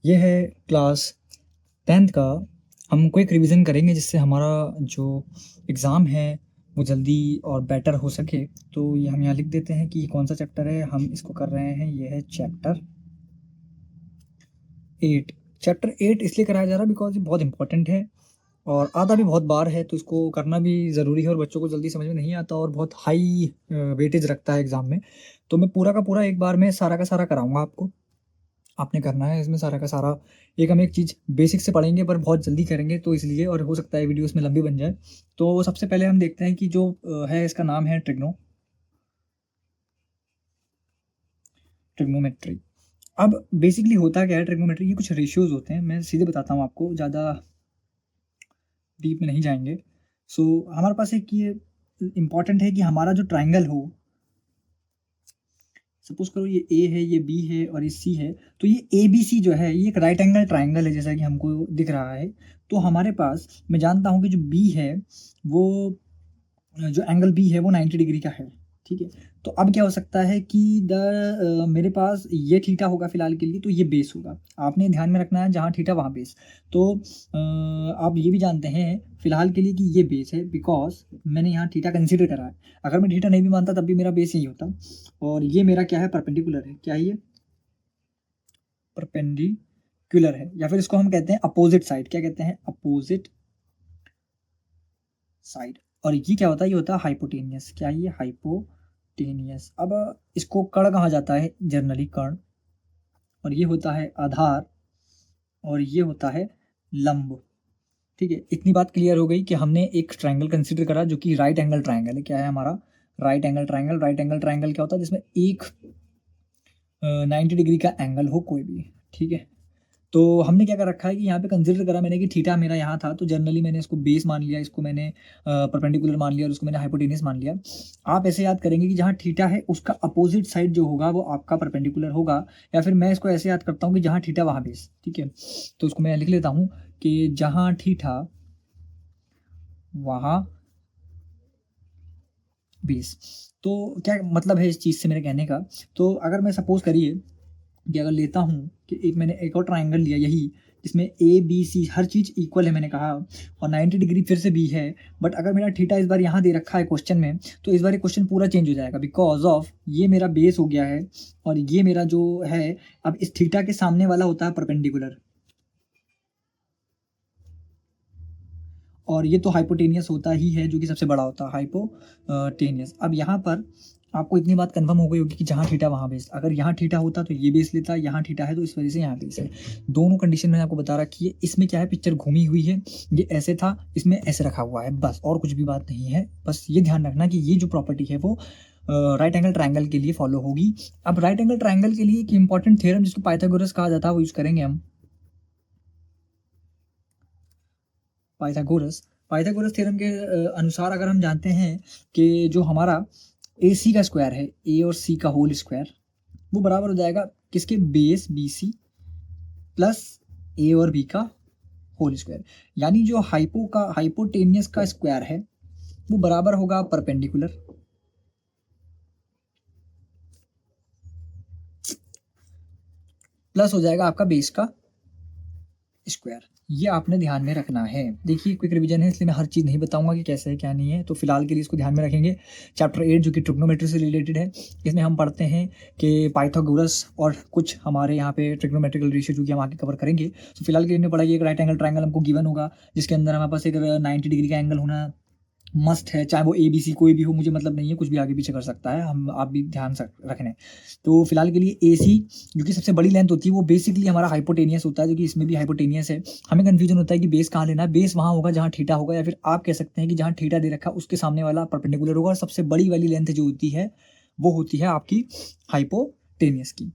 ये है class 10th का। हम क्विक रिवीजन करेंगे जिससे हमारा जो एग्ज़ाम है वो जल्दी और बेटर हो सके। तो ये हम यहाँ लिख देते हैं कि ये कौन सा चैप्टर है। हम इसको कर रहे हैं, ये है चैप्टर 8। चैप्टर 8 इसलिए कराया जा रहा है बिकॉज ये बहुत इंपॉर्टेंट है और आता भी बहुत बार है, तो इसको करना भी ज़रूरी है और बच्चों को जल्दी समझ में नहीं आता और बहुत हाई वेटेज रखता है एग्ज़ाम में। तो मैं पूरा का पूरा एक बार में सारा का सारा कराऊंगा आपको। आपने करना है इसमें सारा का सारा। एक हम एक चीज़ बेसिक से पढ़ेंगे पर बहुत जल्दी करेंगे, तो इसलिए, और हो सकता है वीडियो इसमें लंबी बन जाए। तो सबसे पहले हम देखते हैं कि जो है इसका नाम है ट्रिग्नोमेट्री। अब बेसिकली होता क्या है ट्रिग्नोमेट्री, ये कुछ रेशियोज होते हैं। मैं सीधे बताता हूँ आपको, ज़्यादा डीप में नहीं जाएंगे। सो हमारे पास एक ये इम्पॉर्टेंट है कि हमारा जो ट्राइंगल हो, सपोज करो ये ए है, ये बी है और ये सी है। तो ये ए बी सी जो है ये एक राइट एंगल ट्राइंगल है, जैसा कि हमको दिख रहा है। तो हमारे पास, मैं जानता हूँ कि जो बी है वो, जो एंगल बी है वो 90 डिग्री का है। ठीक है। तो अब क्या हो सकता है कि मेरे पास ये थीटा होगा फिलहाल के लिए, तो ये बेस होगा। आपने ध्यान में रखना है जहाँ थीटा वहाँ बेस। तो आप ये भी जानते हैं फिलहाल के लिए कि ये बेस है बिकॉज मैंने यहाँ थीटा कंसीडर करा है। अगर मैं थीटा नहीं भी मानता तब भी मेरा बेस यही होता। और ये मेरा क्या है, परपेंडिकुलर है। क्या है ये? परपेंडिकुलर है, या फिर इसको हम कहते हैं अपोजिट साइड। क्या कहते हैं? Opposite side. और ये क्या होता है? ये होता है हाइपोटेनियस। क्या है ये? हाइपोटेनियस। अब इसको कर्ण कहा जाता है जनरली, कर्ण। और ये होता है आधार और ये होता है लंब। ठीक है, इतनी बात क्लियर हो गई कि हमने एक ट्रायंगल कंसीडर करा जो कि राइट एंगल ट्रायंगल है। क्या है हमारा? Right angle triangle. Right angle triangle क्या होता है? जिसमें एक 90 डिग्री का एंगल हो कोई भी। ठीक है। तो हमने क्या कर रखा है कि यहाँ पे कंसिडर करा मैंने कि थीटा मेरा यहाँ था, तो जनरली मैंने इसको बेस मान लिया, इसको मैंने परपेंडिकुलर मान लिया और इसको मैंने हाइपोटेनियस मान लिया। आप ऐसे याद करेंगे कि जहाँ थीटा है उसका अपोजिट साइड जो होगा वो आपका परपेंडिकुलर होगा। या फिर मैं इसको ऐसे याद करता हूँ कि जहाँ थीटा वहाँ बेस। ठीक है। तो उसको मैं लिख लेता हूँ कि जहाँ थीटा वहाँ बेस। तो क्या मतलब है इस चीज़ से मेरे कहने का? तो अगर मैं सपोज करिए कि अगर लेता हूँ कि एक मैंने एक और ट्राइंगल लिया यही, जिसमें A B C her cheese equal है मैंने कहा, और 90 डिग्री फिर से भी है। बट अगर मेरा थीटा इस बार यहाँ दे रखा है क्वेश्चन में, तो इस बार ये क्वेश्चन पूरा चेंज हो जाएगा बिकॉज ऑफ ये मेरा बेस हो गया है और ये मेरा जो है, अब इस थीटा के सामने वाला होता है परपेंडिकुलर। और ये तो हाइपोटेनियस होता ही है, जो कि सबसे बड़ा होता है हाइपोटेनियस। अब यहाँ पर आपको इतनी बात कंफर्म हो गई होगी कि जहाँ थीटा वहाँ बेस। अगर यहाँ थीटा होता तो ये बेस लेता, यहाँ थीटा है तो इस वजह से यहाँ बेस है। दोनों कंडीशन मैंने आपको बता रखी है। इसमें क्या है, पिक्चर घूमी हुई है, ये ऐसे था, इसमें ऐसे रखा हुआ है, बस और कुछ भी बात नहीं है। बस ये ध्यान रखना कि ये जो प्रॉपर्टी है वो राइट एंगल ट्राइंगल के लिए फॉलो होगी। अब राइट एंगल ट्राइंगल के लिए एक इंपॉर्टेंट थ्योरम जिसको पाइथागोरस कहा जाता है वो यूज करेंगे हम। पाइथागोरस पाइथागोरस थ्योरम के अनुसार अगर हम जानते हैं कि जो हमारा ए सी का स्क्वायर है, ए और सी का होल स्क्वायर, वो बराबर हो जाएगा किसके? बेस बी सी प्लस ए और बी का होल स्क्वायर। यानी जो हाइपोटेनियस का स्क्वायर है वो बराबर होगा परपेंडिकुलर प्लस हो जाएगा आपका बेस का स्क्वायर। ये आपने ध्यान में रखना है। देखिए क्विक रिवीजन है इसलिए मैं हर चीज़ नहीं बताऊंगा कि कैसे है क्या नहीं है, तो फिलहाल के लिए इसको ध्यान में रखेंगे। चैप्टर 8 जो कि ट्रिग्नोमेट्री से रिलेटेड है, इसमें हम पढ़ते हैं कि पाइथागोरस और कुछ हमारे यहाँ पे ट्रिग्नोमेट्रिकल रेशियो जो कि हम आगे कवर करेंगे। तो फिलहाल के लिए पढ़ाइए एक राइट एंगल ट्राइंगल हमको गिवन होगा, जिसके अंदर हमारे पास एक 90 डिग्री का एंगल होना मस्ट है। चाहे वो ए बी सी कोई भी हो, मुझे मतलब नहीं है, कुछ भी आगे पीछे कर सकता है, हम आप भी ध्यान रखने। तो फिलहाल के लिए ए सी जो कि सबसे बड़ी लेंथ होती है वो बेसिकली हमारा हाइपोटेनियस होता है, जो कि इसमें भी हाइपोटेनियस है। हमें कन्फ्यूजन होता है कि बेस कहाँ लेना है। बेस वहाँ होगा जहाँ थीटा होगा, या फिर आप कह सकते हैं कि जहाँ थीटा दे रखा है उसके सामने वाला परपेंडिकुलर होगा। और सबसे बड़ी वाली लेंथ जो होती है वो होती है आपकी हाइपोटेनियस की।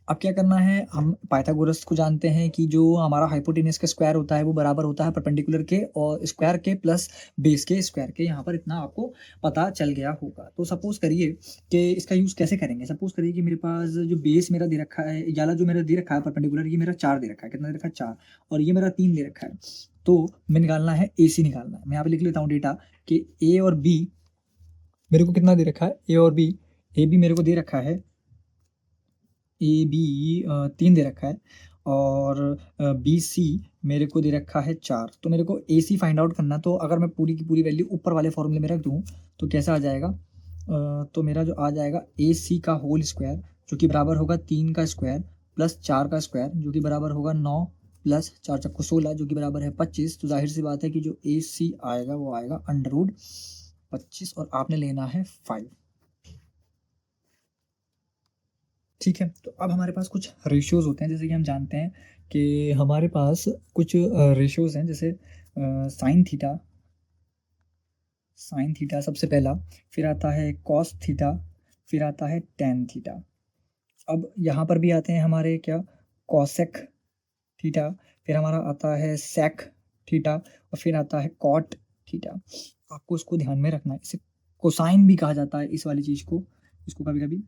अब क्या करना है, हम पाइथागोरस को जानते हैं कि जो हमारा हाइपोटेनस का स्क्वायर होता है वो बराबर होता है परपेंडिकुलर के और स्क्वायर के प्लस बेस के स्क्वायर के। यहाँ पर इतना आपको पता चल गया होगा। तो सपोज करिए कि इसका यूज़ कैसे करेंगे। सपोज करिए कि मेरे पास जो बेस मेरा दे रखा है, याला जो मेरा दे रखा है परपेंडिकुलर, ये मेरा 4 दे रखा है। कितना दे रखा है? 4। और ये मेरा 3 दे रखा है। तो मैं निकालना है ए सी निकालना है। मैं यहाँ पे लिख लेता हूँ डेटा कि ए और बी मेरे को कितना दे रखा है, ए और बी। ए बी मेरे को दे रखा है, ए बी 3 दे रखा है और बी सी मेरे को दे रखा है 4। तो मेरे को ए सी फाइंड आउट करना, तो अगर मैं पूरी की पूरी वैल्यू ऊपर वाले फॉर्मूले में रख दूँ तो कैसा आ जाएगा, तो मेरा जो आ जाएगा ए सी का होल स्क्वायर जो कि बराबर होगा 3 का स्क्वायर प्लस 4 का स्क्वायर जो कि बराबर होगा 9 प्लस 4 चक्को 16 जो कि बराबर है 25। तो जाहिर सी बात है कि जो ए सी आएगा वो आएगा अंडर रूट 25 और आपने लेना है 5। ठीक है, तो अब हमारे पास कुछ रेशियोज़ होते हैं, जैसे कि हम जानते हैं कि हमारे पास कुछ रेशियोज़ हैं, जैसे साइन थीटा, साइन थीटा सबसे पहला, फिर आता है कॉस थीटा, फिर आता है टेन थीटा। अब यहाँ पर भी आते हैं हमारे क्या, कॉसेक थीटा, फिर हमारा आता है सेक थीटा और फिर आता है कॉट थीटा। आपको इसको ध्यान में रखना है। इसे कोसाइन भी कहा जाता है इस वाली चीज़ को, इसको कभी कभी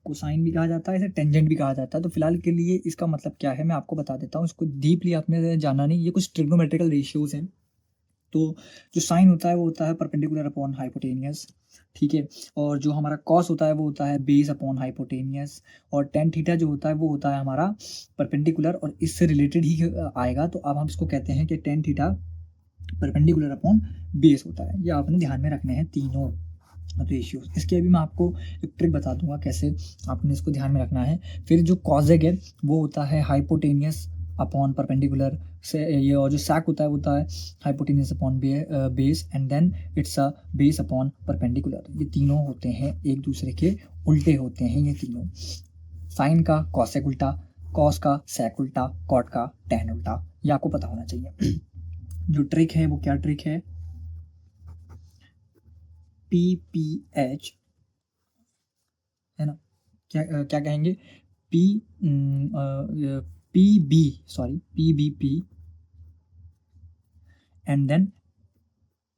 कोसाइन भी कहा जाता है, इसे टेंजेंट भी कहा जाता है। तो फिलहाल के लिए इसका मतलब क्या है मैं आपको बता देता हूँ, इसको डीपली आपने जाना नहीं। ये कुछ ट्रिग्नोमेट्रिकल रेशियोज हैं। तो जो साइन होता है वो होता है परपेंडिकुलर अपॉन हाइपोटेनियस, ठीक है। और जो हमारा कॉस होता है वो होता है बेस अपॉन हाइपोटेनियस। और टेन थीटा जो होता है वो होता है हमारा परपेंडिकुलर और इससे रिलेटेड ही आएगा। तो अब हम इसको कहते हैं कि tan theta perpendicular upon base होता है। ये आपने ध्यान में रखने हैं तीनों रेशियोज। इसके अभी मैं आपको एक ट्रिक बता दूंगा कैसे आपने इसको ध्यान में रखना है। फिर जो कॉजेग है वो होता है हाइपोटेनियस अपॉन परपेंडिकुलर से, ये और जो सैक होता है hypotenuse upon base and then it's a base upon perpendicular. ये तीनों होते हैं एक दूसरे के उल्टे होते हैं ये तीनों। साइन का कॉसेक उल्टा, कॉस का सैक उल्टा, कॉट का टैन उल्टा। ये आपको पता होना चाहिए। जो ट्रिक है वो क्या ट्रिक है, PPH है ना, क्या कहेंगे, P PB, sorry PBP and then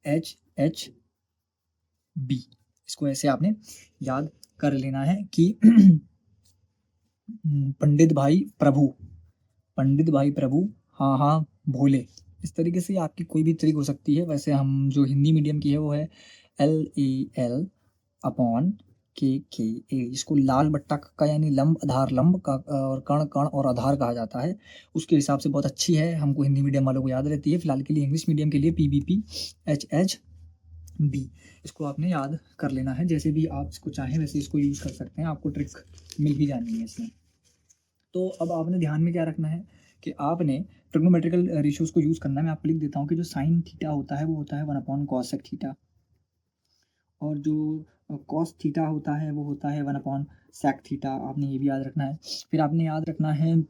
HHB। इसको ऐसे आपने याद कर लेना है कि पंडित भाई प्रभु, पंडित भाई प्रभु, हाँ हाँ भोले। इस तरीके से आपकी कोई भी ट्रिक हो सकती है। वैसे हम जो हिंदी मीडियम की है वो है LAL अपॉन KKA। इसको लाल बट्टा का यानी लंब आधार लंब का और कण कण और आधार कहा जाता है। उसके हिसाब से बहुत अच्छी है, हमको हिंदी मीडियम वालों को याद रहती है। फिलहाल के लिए इंग्लिश मीडियम के लिए PBP HHB। इसको आपने याद कर लेना है। जैसे भी आप इसको चाहें वैसे इसको यूज़ कर सकते हैं, आपको ट्रिक मिल भी जानी है इसमें। तो अब आपने ध्यान में क्या रखना है कि आपने ट्रिग्नोमेट्रिकल रेशियोज को यूज़ करना है। मैं आपको लिख देता हूँ कि जो साइन थीटा होता है वो होता है 1 अपॉन कॉसेक थीटा, और जो कॉस थीटा होता है वो होता है 1 अपॉन सेक थीटा। आपने ये भी याद रखना है। फिर आपने याद रखना है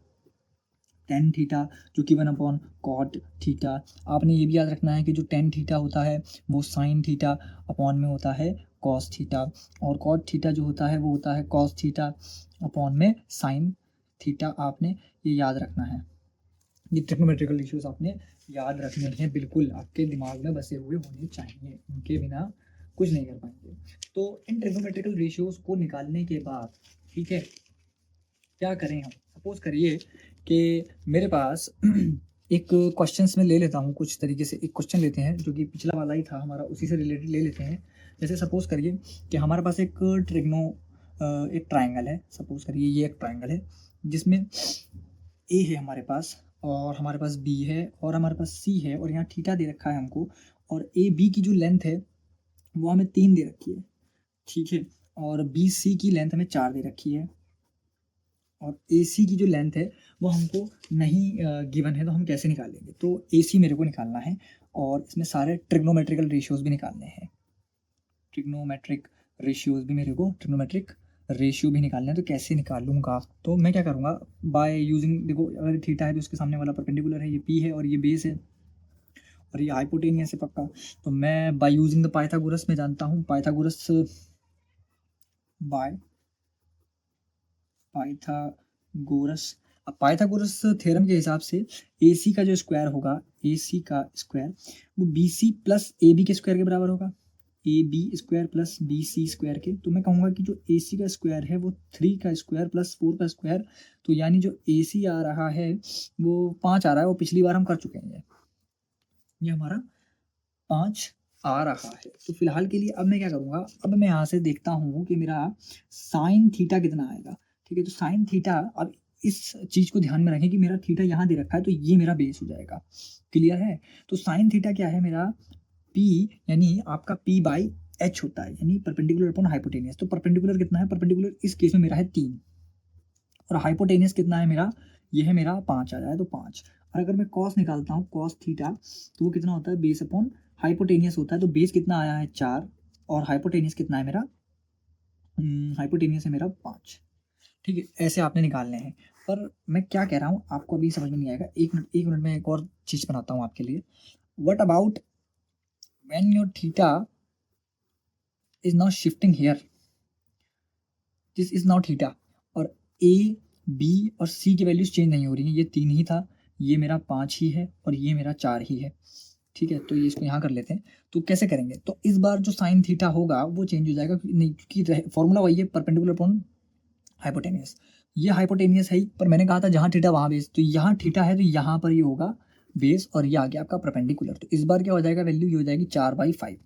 टेन थीटा जो कि 1 अपॉन कॉट थीटा। आपने ये भी याद रखना है कि जो टेन थीटा होता है वो साइन थीटा अपॉन में होता है कॉस थीटा, और कॉट थीटा जो होता है वो होता है कॉस थीटा अपॉन में साइन थीटा। आपने ये याद रखना है। ये ट्रिग्नोमेट्रिकल इश्यूज आपने याद रखने हैं, बिल्कुल आपके दिमाग में बसे हुए होने चाहिए, उनके बिना कुछ नहीं कर पाएंगे। तो इन ट्रिग्नोमेट्रिकल रेशियोज को निकालने के बाद, ठीक है, क्या करें हम, सपोज करिए कि मेरे पास एक क्वेश्चंस में ले लेता हूँ कुछ तरीके से। एक क्वेश्चन लेते हैं जो कि पिछला वाला ही था हमारा, उसी से रिलेटेड ले लेते हैं। जैसे सपोज करिए कि हमारे पास एक एक ट्राइंगल है। सपोज करिए ये एक ट्राइंगल है जिसमें ए है हमारे पास, और हमारे पास बी है, और हमारे पास सी है, और यहाँ थीटा दे रखा है हमको। और ए बी की जो लेंथ है वो हमें 3 दे रखी है, ठीक है। और बी सी की लेंथ हमें 4 दे रखी है, और ए सी की जो लेंथ है वो हमको नहीं गिवन है। तो हम कैसे निकालेंगे, तो ए सी मेरे को निकालना है, और इसमें सारे ट्रिग्नोमेट्रिकल रेशियोज भी निकालने हैं। ट्रिग्नोमेट्रिक रेशियोज भी मेरे को ट्रिग्नोमेट्रिक रेशियो भी निकालना है। तो कैसे निकालूंगा, तो मैं क्या करूँगा, बाय यूजिंग, देखो अगर थीटा है तो उसके सामने वाला परपेंडिकुलर है, ये पी है और ये बेस है, और ये हाइपोटेनियस है पक्का। तो मैं बाय यूजिंग द पाइथागोरस में जानता हूँ, पाइथागोरस बाय पाइथागोरस। अब पाइथागोरस थ्योरम के हिसाब से ए सी का जो स्क्वायर होगा, ए सी का स्क्वायर वो B C plus A B के स्क्वायर के बराबर होगा, A B square plus B C square के। तो मैं कहूँगा कि जो ए सी का स्क्वायर है वो 3 का स्क्वायर प्लस 4 का स्क्वायर। तो यानी जो ए सी आ रहा है वो 5 आ रहा है, वो पिछली बार हम कर चुके हैं। ये हमारा 5 आ रहा है। तो फिलहाल के लिए अब मैं क्या करूँगा, अब मैं यहाँ से देखता हूँ कि मेरा साइन थीटा कितना आएगा, ठीक है। तो साइन थीटा, अब इस चीज़ को ध्यान में रखें कि मेरा थीटा यहाँ दे रखा है तो ये मेरा बेस हो जाएगा। क्लियर है? तो साइन थीटा क्या है मेरा, पी यानी आपका पी बाई एच होता है, यानी परपेंडिकुलर अपॉन हाइपोटेनियस। तो परपेंडिकुलर कितना है, परपेंडिकुलर इस केस में मेरा है 3 और हाइपोटेनियस कितना है मेरा, ये है मेरा 5 आ जाए तो 5। और अगर मैं कॉस निकालता हूँ कॉस थीटा तो वो कितना होता है, बेस अपॉन हाइपोटेनियस होता है। तो बेस कितना आया है 4 और हाइपोटेनियस कितना है मेरा, हाइपोटेनियस है मेरा 5। ठीक है, ऐसे आपने निकालने हैं। पर मैं क्या कह रहा हूँ आपको अभी समझ में नहीं आएगा, एक मिनट में एक और चीज़ बनाता हूँ आपके लिए। What about when your theta is now shifting here, this is now theta, और ए बी और सी की वैल्यूज चेंज नहीं हो रही हैं, ये 3 ही था, ये मेरा 5 ही है और ये मेरा 4 ही है। ठीक है, तो ये इसको यहाँ कर लेते हैं। तो कैसे करेंगे, तो इस बार जो साइन थीटा होगा वो चेंज हो जाएगा, नहीं क्योंकि फॉर्मूला वही है, परपेंडिकुलर अपॉन हाइपोटेनियस। ये हाइपोटेनियस है ही, पर मैंने कहा था जहाँ थीटा वहाँ बेस, तो यहाँ थीटा है तो यहाँ पर ये होगा बेस और ये आ गया आपका परपेंडिकुलर। तो इस बार क्या हो जाएगा, वैल्यू ये हो जाएगी 4/5।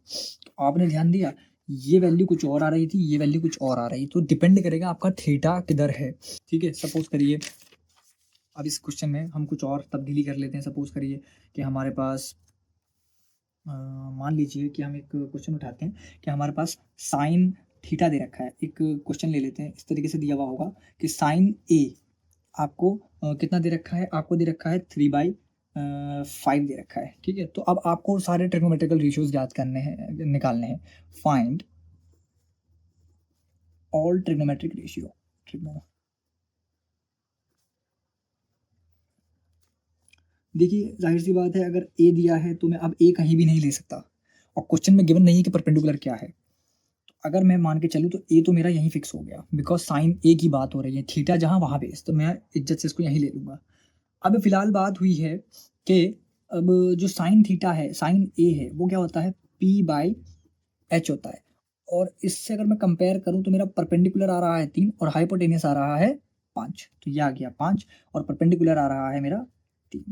तो आपने ध्यान दिया, ये वैल्यू कुछ और आ रही थी, ये वैल्यू कुछ और आ रही, तो डिपेंड करेगा आपका थीटा किधर है। ठीक है, सपोज करिए अब इस क्वेश्चन में हम कुछ और तब्दीली कर लेते हैं। सपोज करिए कि हमारे पास मान लीजिए कि हम एक क्वेश्चन उठाते हैं कि हमारे पास साइन थीटा दे रखा है। एक क्वेश्चन ले लेते हैं, इस तरीके से दिया हुआ होगा कि साइन ए आपको कितना दे रखा है, आपको दे रखा है 3/5 दे रखा है। ठीक है, तो अब आपको सारे ट्रिग्नोमेट्रिकल रेशियोज याद करने हैं, निकालने हैं। Find all trigonometric ratio. देखिए जाहिर सी बात है, अगर ए दिया है तो मैं अब ए कहीं भी नहीं ले सकता, और क्वेश्चन में गिवन नहीं है कि परपेंडिकुलर क्या है। अगर मैं मान के चलूँ तो ए तो मेरा यहीं फिक्स हो गया, बिकॉज साइन ए की बात हो रही है, थीटा जहाँ वहाँ बेस, तो मैं इज्जत से इसको यहीं ले लूँगा। अब फिलहाल बात हुई है कि अब जो साइन थीटा है, साइन ए है, वो क्या होता है, पी बाई एच होता है। और इससे अगर मैं कंपेयर करूँ तो मेरा परपेंडिकुलर आ रहा है 3 और हाइपोटेनियस आ रहा है 5, तो ये आ गया 5 और परपेंडिकुलर आ रहा है मेरा 3।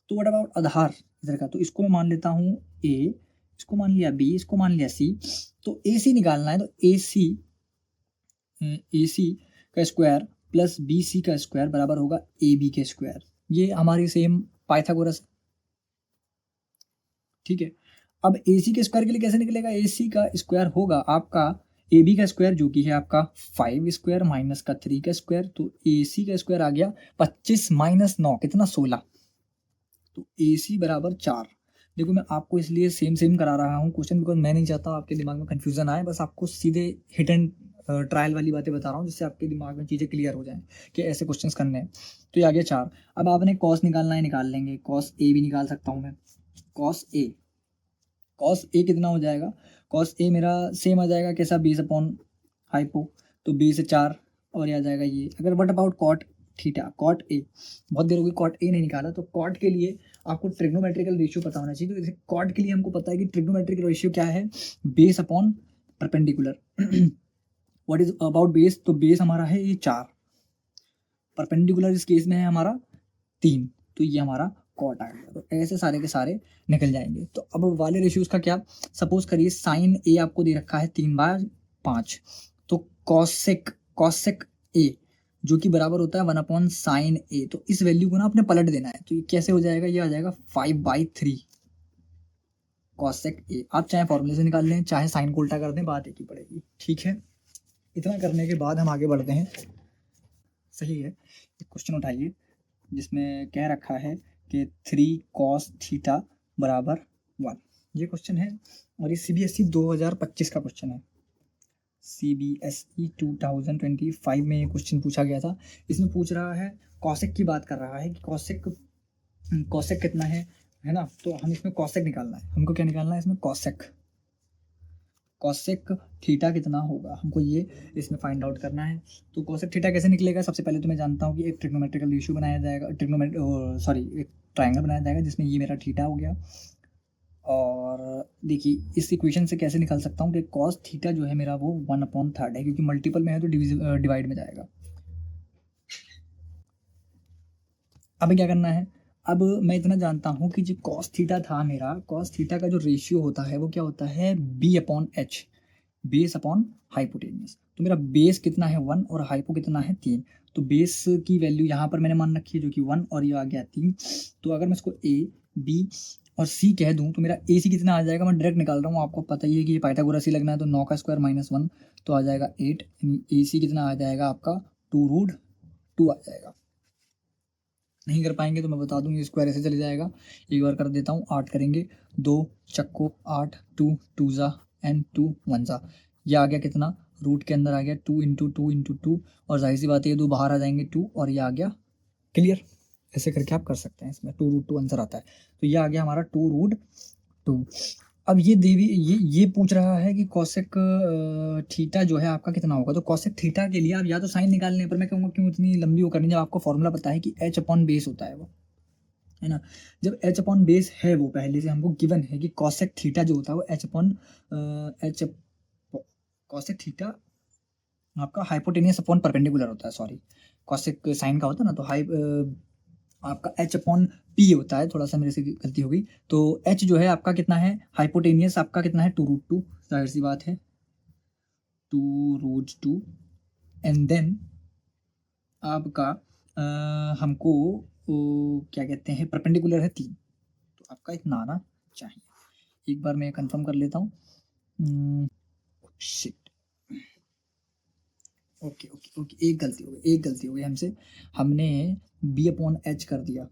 तो व्हाट अबाउट आधार इधर का, तो इसको मैं मान लेता हूँ ए, इसको मान लिया बी, इसको मान लिया सी। तो ए सी निकालना है, तो ए सी का स्क्वायर प्लस बी सी का स्क्वायर बराबर होगा ए बी के स्क्वायर। ये हमारी सेम पाइथागोरस। ठीक है, अब ए सी के स्क्वायर के लिए कैसे निकलेगा, ए सी का स्क्वायर होगा आपका ए बी का स्क्वायर जो कि है आपका 5 स्क्वायर माइनस का 3 का स्क्वायर। तो ए सी का स्क्वायर आ गया 25 माइनस 9 कितना 16, तो ए सी बराबर 4। देखो मैं आपको इसलिए सेम सेम करा रहा हूँ क्वेश्चन, बिकॉज मैं नहीं चाहता आपके दिमाग में कन्फ्यूजन आए, बस आपको सीधे हिट एंड ट्रायल वाली बातें बता रहा हूँ जिससे आपके दिमाग में चीज़ें क्लियर हो जाएं कि ऐसे क्वेश्चंस करने हैं। तो ये आ गया 4। अब आपने कॉस निकालना है, निकाल लेंगे, कॉस ए भी निकाल सकता हूँ मैं। कॉस ए कितना हो जाएगा, कॉस ए मेरा सेम आ जाएगा कैसा, बेस अपॉन हाइपो, तो बेस 4 और ये आ जाएगा ये। अगर what about cot theta, cot A, बहुत देर हो गई कॉट ए नहीं निकाला, तो कॉट के लिए आपको ट्रिग्नोमेट्रिकल रेशियो पता होना चाहिए। तो जैसे कॉट के लिए हमको पता है कि ट्रिग्नोमेट्रिक रेशियो क्या है, base upon perpendicular. What is about base, तो बेस हमारा है ये 4, परपेंडिकुलर इस केस में है हमारा 3, तो ये हमारा कॉट आ गया। तो ऐसे सारे के सारे निकल जाएंगे। तो अब वाले रेशियोज का क्या, सपोज करिए साइन ए आपको दे रखा है 3/5, तो कॉसेक ए जो कि बराबर होता है 1/sin ए, तो इस वैल्यू को ना आपने पलट देना है। तो ये कैसे हो जाएगा, ये आ जाएगा 5/3 कॉसेक ए। आप चाहे फॉर्मूले से निकाल लें, चाहे साइन को उल्टा कर दें, बात एक ही पड़ेगी। ठीक है, इतना करने के बाद हम आगे बढ़ते हैं। सही है, एक क्वेश्चन उठाइए जिसमें कह रखा है कि 3 cos थीटा बराबर 1। ये क्वेश्चन है और ये CBSE 2025 का क्वेश्चन है। CBSE 2025 में ये क्वेश्चन पूछा गया था। इसमें पूछ रहा है, कॉसेक की बात कर रहा है कि कॉसेक कितना है ना। तो हम इसमें कॉसेक निकालना है, हमको क्या निकालना है इसमें, कॉसेक थीटा कितना होगा, हमको ये इसमें फाइंड आउट करना है। तो कॉसेक थीटा कैसे निकलेगा, सबसे पहले तो मैं जानता हूँ कि एक ट्रिग्नोमेट्रिकल रेशियो बनाया जाएगा, एक ट्राइंगल बनाया जाएगा जिसमें ये मेरा थीटा हो गया। और देखिए इस इक्वेशन से कैसे निकाल सकता हूँ कि कॉस थीटा जो है मेरा वो 1/3 है, क्योंकि मल्टीपल में है तो डिवाइड में जाएगा। अब क्या करना है, अब मैं इतना जानता हूँ कि जो कॉस थीटा था मेरा, कॉस थीटा का जो रेशियो होता है वो क्या होता है, B/H, बेस अपॉन हाइपोटेनियस। तो मेरा बेस कितना है 1 और हाइपो कितना है 3। तो बेस की वैल्यू यहाँ पर मैंने मान रखी है जो कि 1 और ये आ गया 3। तो अगर मैं इसको ए बी और सी कह दूँ तो मेरा ए सी कितना आ जाएगा, मैं डायरेक्ट निकाल रहा हूँ, आपको पता ही है कि ये पाइथागोरस ही लगना है। तो 9 का स्क्वायर माइनस 1 तो आ जाएगा 8, यानी ए सी कितना आ जाएगा आपका 2√2 आ जाएगा। नहीं कर पाएंगे तो मैं बता दूँ, ये स्क्वायर ऐसे चले जाएगा। एक बार कर देता हूँ, 8 करेंगे, 2 चक्को 8, 2 2 जा एंड 2 1 जा, ये आ गया कितना, रूट के अंदर आ गया 2 इंटू 2 इंटू 2, और जाहिर सी बात है ये 2 बाहर आ जाएंगे 2, और ये आ गया क्लियर। ऐसे करके आप कर सकते हैं, इसमें 2√2 आंसर आता है। तो ये आ गया हमारा 2√2। अब ये देवी ये पूछ रहा है कि कॉसेक थीटा जो है आपका कितना होगा। तो कॉसेक थीटा के लिए आप या तो साइन निकालने, पर मैं कहूँगा क्यों इतनी लंबी वो करनी, जब आपको फॉर्मूला पता है कि एच अपॉन बेस होता है वो, है ना। जब एच अपॉन बेस है वो पहले से हमको गिवन है कि कॉसेक थीटा जो होता है वो H upon H cosec theta आपका हाइपोटेनियस अपॉन परपेंडिकुलर होता है, सॉरी कॉसेक साइन का होता है ना, तो आपका एच अपॉन पी होता है, थोड़ा सा मेरे से गलती हो गई। तो एच जो है आपका कितना है, हाइपोटेनियस आपका कितना है 2√2, जाहिर सी बात है 2√2, एंड देन आपका हमको क्या कहते हैं परपेंडिकुलर है 3, तो आपका इतना आना चाहिए। एक बार मैं कंफर्म कर लेता हूँ। शिट, ओके ओके ओके, एक गलती हो गई हमसे, हमने बी अपॉन एच कर दिया।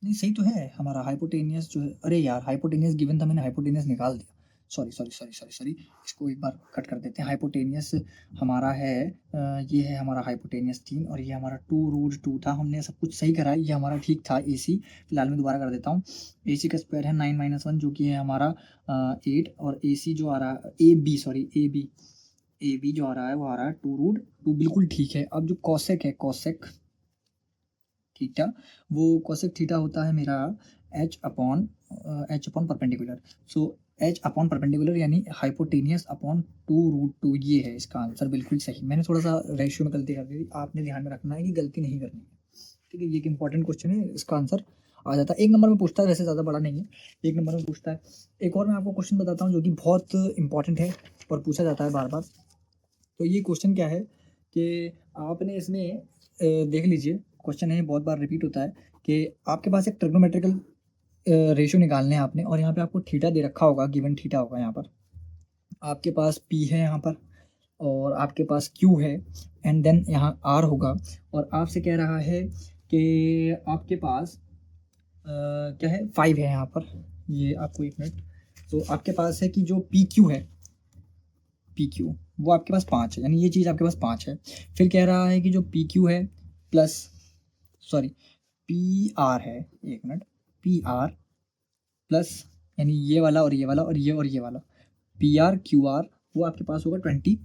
नहीं सही तो है हमारा हाइपोटेनियस जो है, अरे यार हाइपोटेनियस गिवन था, मैंने हाइपोटेनियस निकाल दिया, sorry sorry sorry sorry sorry, इसको एक बार कट कर देते हैं। हाइपोटेनियस हमारा है ये है हमारा हाइपोटेनियस 3, और ये हमारा 2√2 था, हमने सब कुछ सही करा, ये हमारा ठीक था। ए सी फिलहाल मैं दोबारा कर देता हूँ, ए सी का स्क्वायर है 9 - 1 जो कि है हमारा 8, और ए सी जो आ रहा है ए बी जो आ रहा है वो आ रहा है 2√2, बिल्कुल ठीक है। अब जो कॉसेक है, कॉसेक थीटा, वो कॉसेक थीटा होता है मेरा H upon perpendicular. So H upon perpendicular यानी हाइपोटेनियस अपॉन 2√2, ये है इसका आंसर, बिल्कुल सही। मैंने थोड़ा सा रेशियो में गलती कर दी, आपने ध्यान में रखना है कि गलती नहीं करनी है, ठीक है। ये एक इंपॉर्टेंट क्वेश्चन है, इसका आंसर आ जाता है। 1 नंबर में पूछता है, वैसे ज़्यादा बड़ा नहीं है, 1 नंबर में पूछता है। एक और मैं आपको क्वेश्चन बताता हूँ जो कि बहुत इंपॉर्टेंट है और पूछा जाता है बार बार। तो ये क्वेश्चन क्या है कि आपने इसमें देख लीजिए, क्वेश्चन है बहुत बार रिपीट होता है कि आपके पास एक ट्रिग्नोमेट्रिकल रेशियो निकालने हैं आपने, और यहाँ पे आपको थीटा दे रखा होगा, गिवन थीटा होगा यहाँ पर, आपके पास पी है यहाँ पर, और आपके पास क्यू है, एंड देन यहाँ आर होगा, और आपसे कह रहा है कि आपके पास क्या है 5 है यहाँ पर, ये आपको 1 मिनट। तो आपके पास है कि जो पी क्यू है, पी क्यू वो आपके पास 5 है, यानी ये चीज़ आपके पास 5 है। फिर कह रहा है कि जो पी क्यू है प्लस, सॉरी पी आर है, 1 मिनट, पी आर प्लस, यानी ये वाला और ये वाला और ये वाला, पी आर क्यू आर वो आपके पास होगा 25,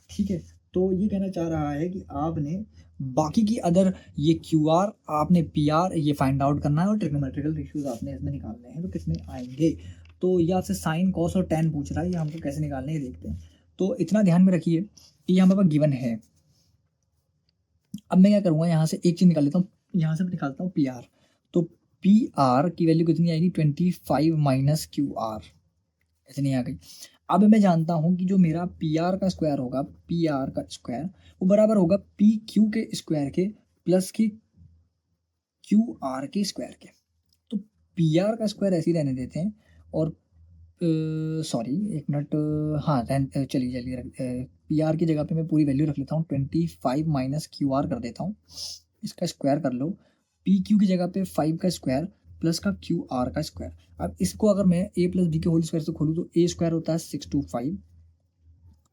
ठीक है। तो ये कहना चाह रहा है कि आपने बाकी की अदर ये क्यू आर, आपने पी आर ये फाइंड आउट करना है, और ट्रिग्नोमेट्रिकल रेशियोज आपने इसमें निकालने हैं। तो कितने आएंगे, तो ये आपसे साइन कॉस और टैन पूछ रहा है, ये हमको कैसे निकालने हैं देखते हैं। तो इतना ध्यान में रखिए कि ये हमारे पास गिवन है। अब मैं क्या करूँगा, यहाँ से एक चीज़ निकाल लेता हूँ, यहाँ से मैं निकालता हूँ पी आर। तो पी आर की वैल्यू कितनी आएगी 25 माइनस क्यू आर, इतनी आ गई। अब मैं जानता हूँ कि जो मेरा पी आर का स्क्वायर होगा, पी आर का स्क्वायर वो बराबर होगा पी क्यू के स्क्वायर के प्लस के क्यू आर के स्क्वायर के। तो पी आर का स्क्वायर ऐसे ही रहने देते हैं, और सॉरी 1 मिनट, हाँ चलिए पी आर की जगह पे मैं पूरी वैल्यू रख लेता हूँ, 25 माइनस क्यू आर कर देता हूँ, इसका स्क्वायर कर लो। पी क्यू की जगह पे 5 का स्क्वायर प्लस का क्यू आर का स्क्वायर। अब इसको अगर मैं ए प्लस बी के होल स्क्वायर से खोलूँ तो ए स्क्वायर होता है 625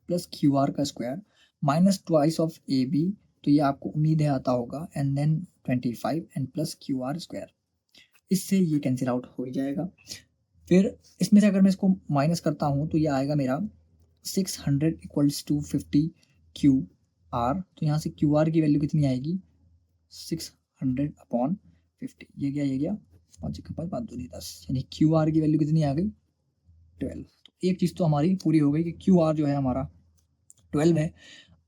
प्लस क्यू आर का square minus twice of A B, तो ये आपको उम्मीद है आता होगा, and then 25 and plus Q R square, इससे ये कैंसिल आउट हो ही जाएगा। फिर इसमें से अगर मैं इसको माइनस करता हूँ तो ये आएगा मेरा 600 इक्वल्स टू 50 क्यू आर। तो यहाँ से क्यू आर की वैल्यू कितनी आएगी 600/50, ये गया 5 1 5 5 2 10, यानी क्यू आर की वैल्यू कितनी आ गई 12। तो एक चीज़ तो हमारी पूरी हो गई कि क्यू आर जो है हमारा 12 है।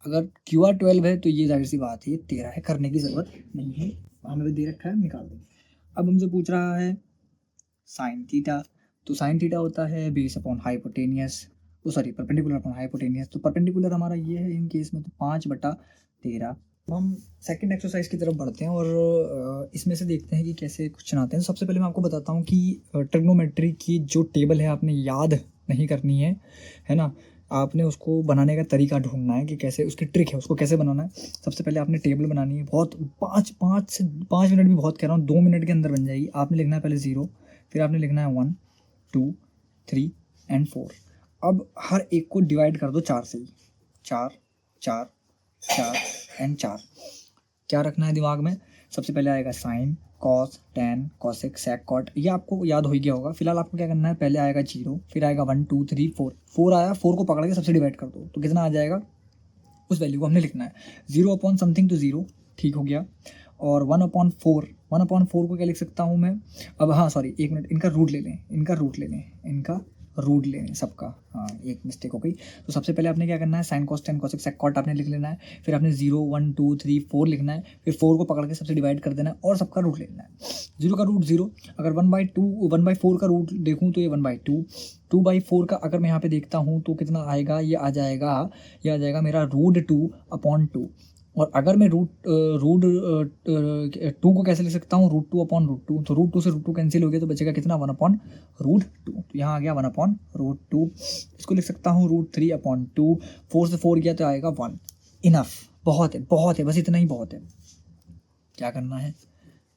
अगर क्यू आर 12 है तो ये जाहिर सी बात है ये 13 है, करने की ज़रूरत नहीं है, हमें भी दे रखा है, निकाल देंगे। अब हमसे पूछ रहा है साइन थीटा। तो साइन थीटा होता है base upon hypotenuse, sorry perpendicular upon hypotenuse. तो परपेंडिकुलर हमारा ये है इन केस में, तो 5/13। तो हम सेकंड एक्सरसाइज की तरफ बढ़ते हैं और इसमें से देखते हैं कि कैसे क्वेश्चन आते हैं। सबसे पहले मैं आपको बताता हूँ कि ट्रिग्नोमेट्री की जो टेबल है आपने याद नहीं करनी है ना, आपने उसको बनाने का तरीका ढूंढना है कि कैसे, उसकी ट्रिक है उसको कैसे बनाना है। सबसे पहले आपने टेबल बनानी है, बहुत 5 मिनट भी बहुत कह रहा हूँ, 2 मिनट के अंदर बन जाएगी। आपने लिखना है पहले 0, फिर आपने लिखना है 1 2 3 एंड 4। अब हर एक को डिवाइड कर दो 4 से ही, 4 4 4 एंड 4। क्या रखना है दिमाग में, सबसे पहले आएगा sign, cos, tan, cosec, sec, cot, ये आपको याद हो ही गया होगा। फिलहाल आपको क्या करना है, पहले आएगा 0, फिर आएगा 1 2 3 4। 4 आया, 4 को पकड़ के सबसे डिवाइड कर दो, तो कितना आ जाएगा, उस वैल्यू को हमने लिखना है। 0 अपॉन समथिंग तो 0, ठीक हो गया। और 1/4, 1/4 को क्या लिख सकता हूँ मैं, अब हाँ सॉरी एक मिनट, इनका रूट ले लें, इनका रूट ले लें सबका, हाँ एक मिस्टेक हो गई। तो सबसे पहले आपने क्या करना है, sine cos tan cosec sec cot आपने लिख लेना है। फिर आपने 0 1 2 3 4 लिखना है, फिर 4 को पकड़ के सबसे डिवाइड कर देना है और सबका रूट ले लेना है। 0 का रूट 0, अगर 1/4 का रूट देखूँ तो ये 1/2, 2/4 का अगर मैं यहाँ पे देखता हूँ तो कितना आएगा, ये आ जाएगा मेरा √2/2। और अगर मैं रूट 2 को कैसे लिख सकता हूँ, √2/√2, तो √2 से √2 कैंसिल हो गया, तो बचेगा कितना, 1/√2। तो यहाँ आ गया 1/√2। इसको लिख सकता हूँ √3/2, 4 से 4 गया तो आएगा 1। इनफ, बहुत है, बस इतना ही बहुत है। क्या करना है,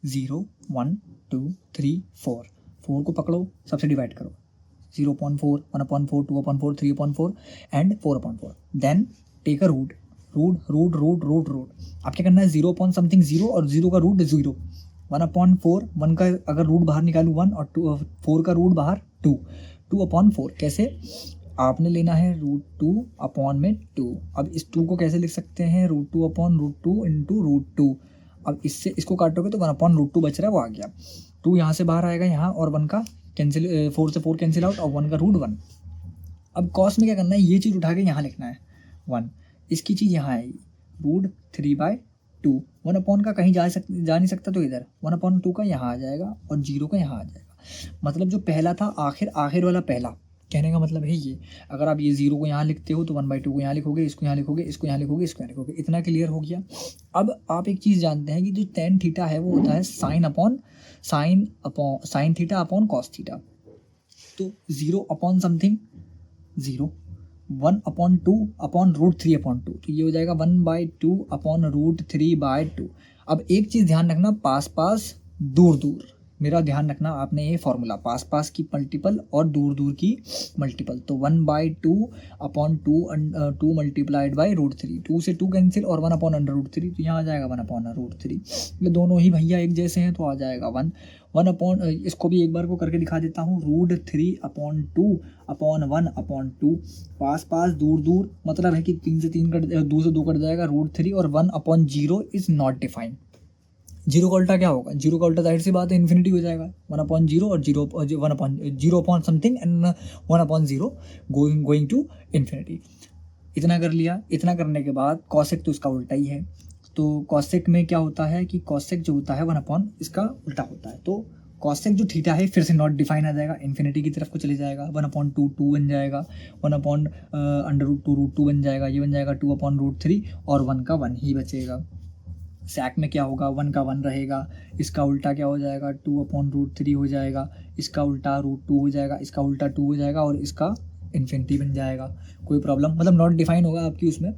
0 1 2 3 4, 4 को पकड़ो सबसे डिवाइड करो, 0/4 1/4 2/4 3/4 and 4/4। Then take a root, आप क्या करना है, 0 अपॉन समथिंग 0 और 0 का रूट 0, 1/4, 1 का अगर रूट बाहर निकालूँ 1 और 4 का रूट बाहर 2, 2/4 कैसे, आपने लेना है √2/2। अब इस 2 को कैसे लिख सकते हैं, √2/√2 इंटू √2। अब इससे इसको काटोगे तो 1/√2 बच रहा है, वो आ गया। 2 यहाँ से बाहर आएगा यहाँ, और 1 का कैंसिल, 4 से 4 कैंसिल आउट, और 1 का रूट 1। अब कॉस में क्या करना है, ये चीज़ उठा के यहाँ लिखना है 1, इसकी चीज़ यहाँ आएगी √3/2। 1 का कहीं जा नहीं सकता, तो इधर 1/2 का यहाँ आ जाएगा और 0 का यहाँ आ जाएगा। मतलब जो पहला था, आखिर वाला पहला, कहने का मतलब है ये, अगर आप ये 0 को यहाँ लिखते हो तो 1/2 को यहाँ लिखोगे, इसको यहाँ लिखोगे, इसको यहाँ लिखोगे, इसको यहाँ लिखोगे। इतना क्लियर हो गया। अब आप एक चीज़ जानते हैं कि जो tan थीटा है वो होता है sign theta upon cos theta. तो 0 अपॉन समथिंग 0, 1/2/√3/2, तो ये हो जाएगा 1/2/√3/2। अब एक चीज़ ध्यान रखना, पास पास दूर दूर, मेरा ध्यान रखना आपने ये फॉर्मूला, पास पास की मल्टीपल और दूर दूर की मल्टीपल। तो 1/2/2 मल्टीप्लाइड बाई √3, 2 से 2 कैंसिल और 1/√3, तो यहाँ आ जाएगा 1/√3। ये दोनों ही भैया एक जैसे हैं, तो आ जाएगा 1 इसको भी एक बार को करके दिखा देता हूँ, √3/2/1/2। पास पास दूर दूर मतलब है कि 3 से 3 कट, 2 से 2 कट जाएगा, √3, और 1/0 इज नॉट डिफाइंड। 0 का उल्टा क्या होगा, 0 का उल्टा जाहिर सी बात है इन्फिनिटी हो जाएगा, 1/0 और 0 upon something and 1/0 going to infinity. इतना कर लिया। इतना करने के बाद कॉसेक तो इसका उल्टा ही है, तो कॉसेक में क्या होता है कि कॉसेक जो होता है 1 इसका उल्टा होता है। तो कॉसेक जो थीटा है फिर से नॉट डिफाइन आ जाएगा, इन्फिनिटी की तरफ को चले जाएगा, 1/2 2 बन जाएगा, 1/√2 बन जाएगा, ये बन जाएगा 2/√3, और 1 का 1 ही बचेगा। सैक में क्या होगा, 1 का 1 रहेगा, इसका उल्टा क्या हो जाएगा, 2/√3 हो जाएगा, इसका उल्टा √2 हो जाएगा, इसका उल्टा 2 हो जाएगा, और इसका इन्फिनिटी बन जाएगा। कोई प्रॉब्लम, मतलब नॉट डिफाइन होगा आपकी उसमें।